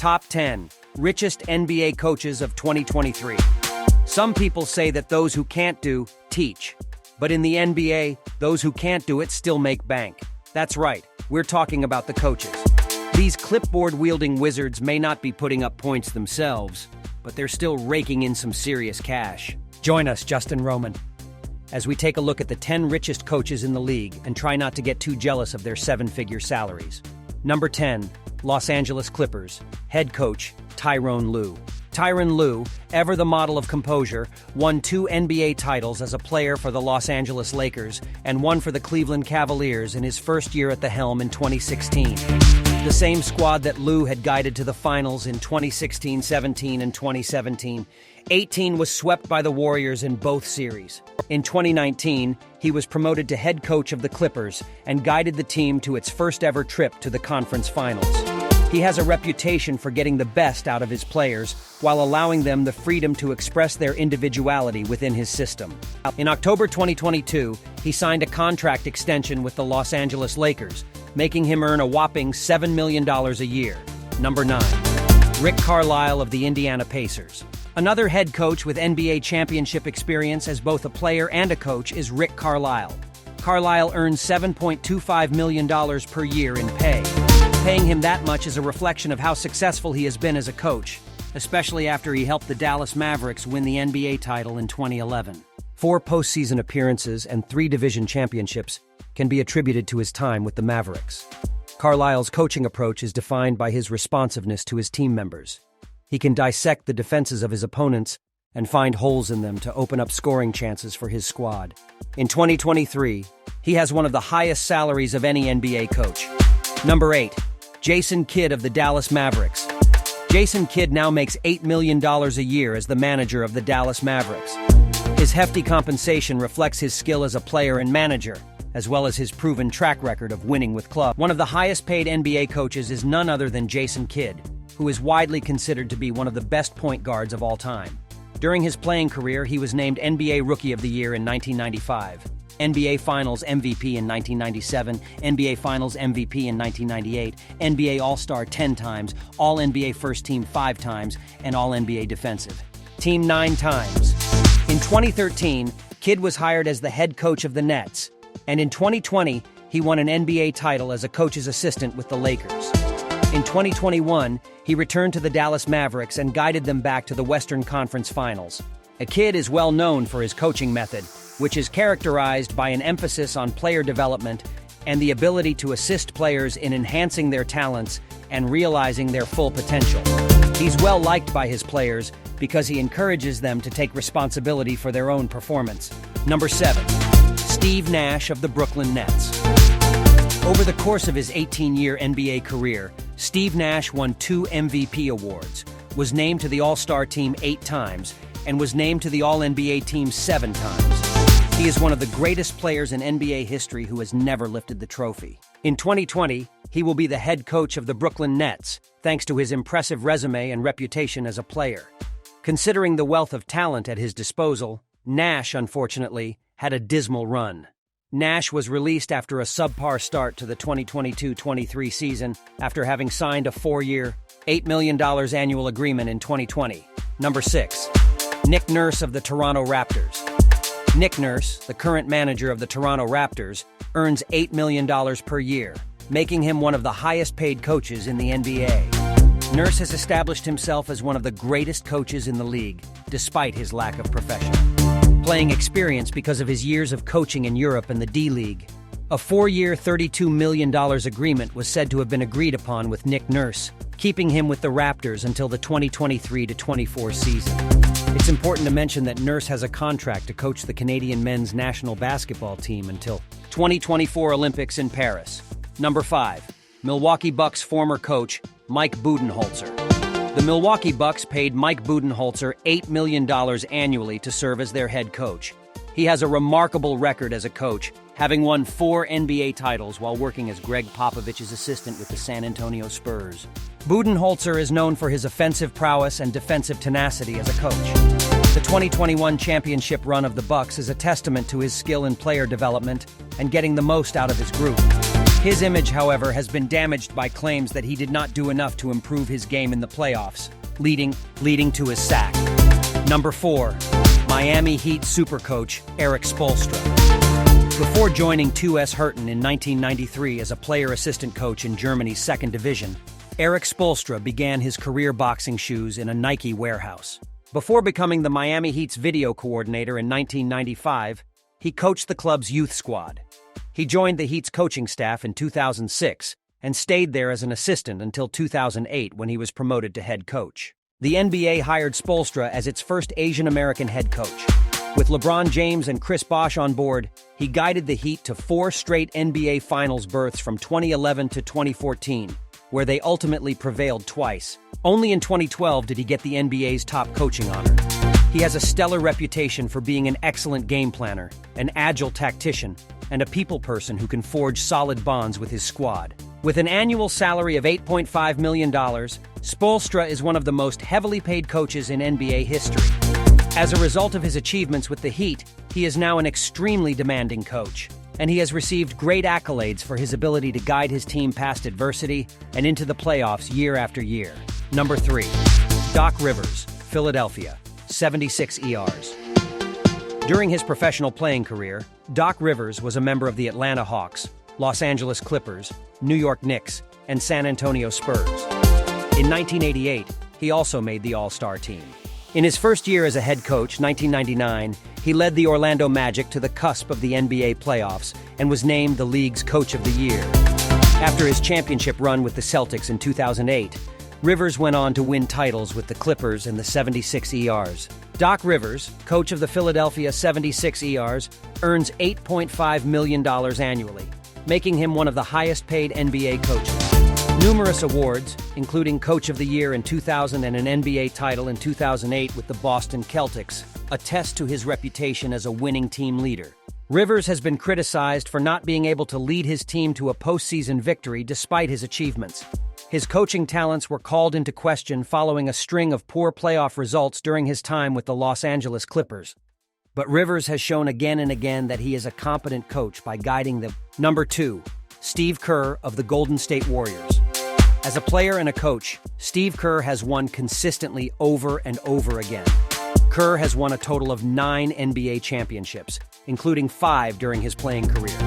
Top 10 Richest NBA Coaches of 2023. Some people say that those who can't do, teach. But in the NBA, those who can't do it still make bank. That's right, we're talking about the coaches. These clipboard-wielding wizards may not be putting up points themselves, but they're still raking in some serious cash. Join us, Justin Roman, as we take a look at the 10 richest coaches in the league and try not to get too jealous of their seven-figure salaries. Number 10, Los Angeles Clippers, head coach Tyronn Lue. Tyronn Lue, ever the model of composure, won 2 NBA titles as a player for the Los Angeles Lakers and 1 for the Cleveland Cavaliers in his first year at the helm in 2016. The same squad that Lue had guided to the finals in 2016-17 and 2017-18 was swept by the Warriors in both series. In 2019, he was promoted to head coach of the Clippers and guided the team to its first-ever trip to the conference finals. He has a reputation for getting the best out of his players while allowing them the freedom to express their individuality within his system. In October 2022, he signed a contract extension with the Los Angeles Lakers, making him earn a whopping $7 million a year. Number 9. Rick Carlisle of the Indiana Pacers. Another head coach with NBA championship experience as both a player and a coach is Rick Carlisle. Carlisle earns $7.25 million per year in pay. Paying him that much is a reflection of how successful he has been as a coach, especially after he helped the Dallas Mavericks win the NBA title in 2011. 4 postseason appearances and 3 division championships can be attributed to his time with the Mavericks. Carlisle's coaching approach is defined by his responsiveness to his team members. He can dissect the defenses of his opponents and find holes in them to open up scoring chances for his squad. In 2023, he has one of the highest salaries of any NBA coach. Number 8. Jason Kidd of the Dallas Mavericks. Jason Kidd now makes $8 million a year as the manager of the Dallas Mavericks. His hefty compensation reflects his skill as a player and manager, as well as his proven track record of winning with clubs. One of the highest-paid NBA coaches is none other than Jason Kidd, who is widely considered to be one of the best point guards of all time. During his playing career, he was named NBA Rookie of the Year in 1995, NBA Finals MVP in 1997, NBA Finals MVP in 1998, NBA All-Star 10 times, All-NBA First Team 5 times, and All-NBA Defensive Team 9 times. In 2013, Kidd was hired as the head coach of the Nets, and in 2020, he won an NBA title as a coach's assistant with the Lakers. In 2021, he returned to the Dallas Mavericks and guided them back to the Western Conference Finals. Kidd is well known for his coaching method, which is characterized by an emphasis on player development and the ability to assist players in enhancing their talents and realizing their full potential. He's well liked by his players because he encourages them to take responsibility for their own performance. Number 7. Steve Nash of the Brooklyn Nets. Over the course of his 18-year NBA career, Steve Nash won 2 MVP awards, was named to the All-Star team 8 times, and was named to the All-NBA team 7 times. He is one of the greatest players in NBA history who has never lifted the trophy. In 2020, he will be the head coach of the Brooklyn Nets, thanks to his impressive resume and reputation as a player. Considering the wealth of talent at his disposal, Nash, unfortunately, had a dismal run. Nash was released after a subpar start to the 2022-23 season after having signed a 4-year, $8 million annual agreement in 2020. Number 6. Nick Nurse of the Toronto Raptors. Nick Nurse, the current manager of the Toronto Raptors, earns $8 million per year, making him one of the highest-paid coaches in the NBA. Nurse has established himself as one of the greatest coaches in the league, despite his lack of professional playing experience because of his years of coaching in Europe and the D-League. A 4-year, $32 million agreement was said to have been agreed upon with Nick Nurse, keeping him with the Raptors until the 2023-24 season. It's important to mention that Nurse has a contract to coach the Canadian men's national basketball team until 2024 Olympics in Paris. Number 5. Milwaukee Bucks former coach Mike Budenholzer. The Milwaukee Bucks paid Mike Budenholzer $8 million annually to serve as their head coach. He has a remarkable record as a coach, having won 4 NBA titles while working as Gregg Popovich's assistant with the San Antonio Spurs. Budenholzer is known for his offensive prowess and defensive tenacity as a coach. The 2021 championship run of the Bucks is a testament to his skill in player development and getting the most out of his group. His image, however, has been damaged by claims that he did not do enough to improve his game in the playoffs, leading to his sack. Number 4. Miami Heat supercoach Erik Spoelstra. Before joining 2S Herten in 1993 as a player-assistant coach in Germany's second division, Erik Spoelstra began his career boxing shoes in a Nike warehouse. Before becoming the Miami Heat's video coordinator in 1995, he coached the club's youth squad. He joined the Heat's coaching staff in 2006 and stayed there as an assistant until 2008 when he was promoted to head coach. The NBA hired Spoelstra as its first Asian-American head coach. With LeBron James and Chris Bosh on board, he guided the Heat to 4 straight NBA Finals berths from 2011 to 2014, where they ultimately prevailed twice. Only in 2012 did he get the NBA's top coaching honor. He has a stellar reputation for being an excellent game planner, an agile tactician, and a people person who can forge solid bonds with his squad. With an annual salary of $8.5 million, Spoelstra is one of the most heavily paid coaches in NBA history. As a result of his achievements with the Heat, he is now an extremely demanding coach, and he has received great accolades for his ability to guide his team past adversity and into the playoffs year after year. Number 3. Doc Rivers, Philadelphia, 76 ERs. During his professional playing career, Doc Rivers was a member of the Atlanta Hawks, Los Angeles Clippers, New York Knicks, and San Antonio Spurs. In 1988, he also made the All-Star team. In his first year as a head coach, 1999, he led the Orlando Magic to the cusp of the NBA playoffs and was named the league's Coach of the Year. After his championship run with the Celtics in 2008, Rivers went on to win titles with the Clippers and the 76 ERs. Doc Rivers, coach of the Philadelphia 76 ERs, earns $8.5 million annually, making him one of the highest-paid NBA coaches. Numerous awards, including Coach of the Year in 2000 and an NBA title in 2008 with the Boston Celtics, attest to his reputation as a winning team leader. Rivers has been criticized for not being able to lead his team to a postseason victory despite his achievements. His coaching talents were called into question following a string of poor playoff results during his time with the Los Angeles Clippers. But Rivers has shown again and again that he is a competent coach by guiding them. Number 2. Steve Kerr of the Golden State Warriors. As a player and a coach, Steve Kerr has won consistently over and over again. Kerr has won a total of 9 NBA championships, including 5 during his playing career.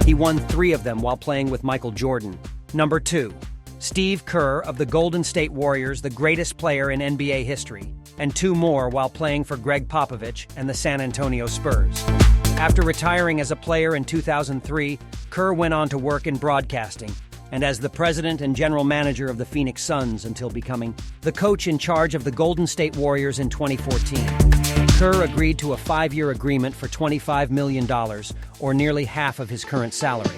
He won 3 of them while playing with Michael Jordan. Number 2. Steve Kerr of the Golden State Warriors, the greatest player in NBA history, and 2 more while playing for Gregg Popovich and the San Antonio Spurs. After retiring as a player in 2003, Kerr went on to work in broadcasting and as the president and general manager of the Phoenix Suns until becoming the coach in charge of the Golden State Warriors in 2014. Kerr agreed to a 5-year agreement for $25 million, or nearly half of his current salary.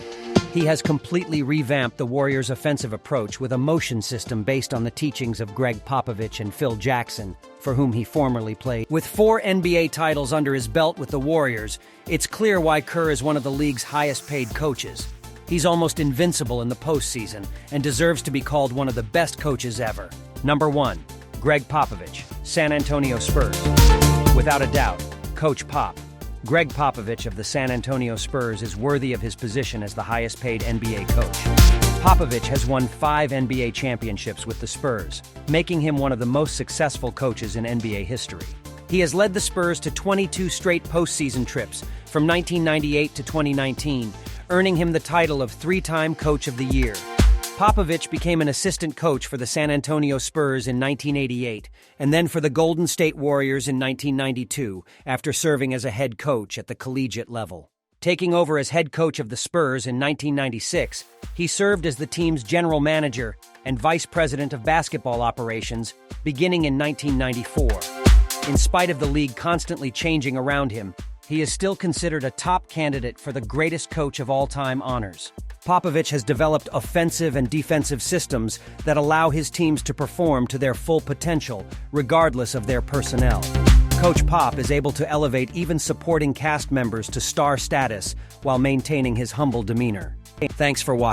He has completely revamped the Warriors' offensive approach with a motion system based on the teachings of Gregg Popovich and Phil Jackson, for whom he formerly played. With 4 NBA titles under his belt with the Warriors, it's clear why Kerr is one of the league's highest-paid coaches. He's almost invincible in the postseason and deserves to be called one of the best coaches ever. Number 1. Gregg Popovich, San Antonio Spurs. Without a doubt, Coach Pop. Gregg Popovich of the San Antonio Spurs is worthy of his position as the highest-paid NBA coach. Popovich has won 5 NBA championships with the Spurs, making him one of the most successful coaches in NBA history. He has led the Spurs to 22 straight postseason trips from 1998 to 2019, earning him the title of 3-time Coach of the Year. Popovich became an assistant coach for the San Antonio Spurs in 1988, and then for the Golden State Warriors in 1992, after serving as a head coach at the collegiate level. Taking over as head coach of the Spurs in 1996, he served as the team's general manager and vice president of basketball operations, beginning in 1994. In spite of the league constantly changing around him, he is still considered a top candidate for the greatest coach of all-time honors. Popovich has developed offensive and defensive systems that allow his teams to perform to their full potential, regardless of their personnel. Coach Pop is able to elevate even supporting cast members to star status while maintaining his humble demeanor. Thanks for watching.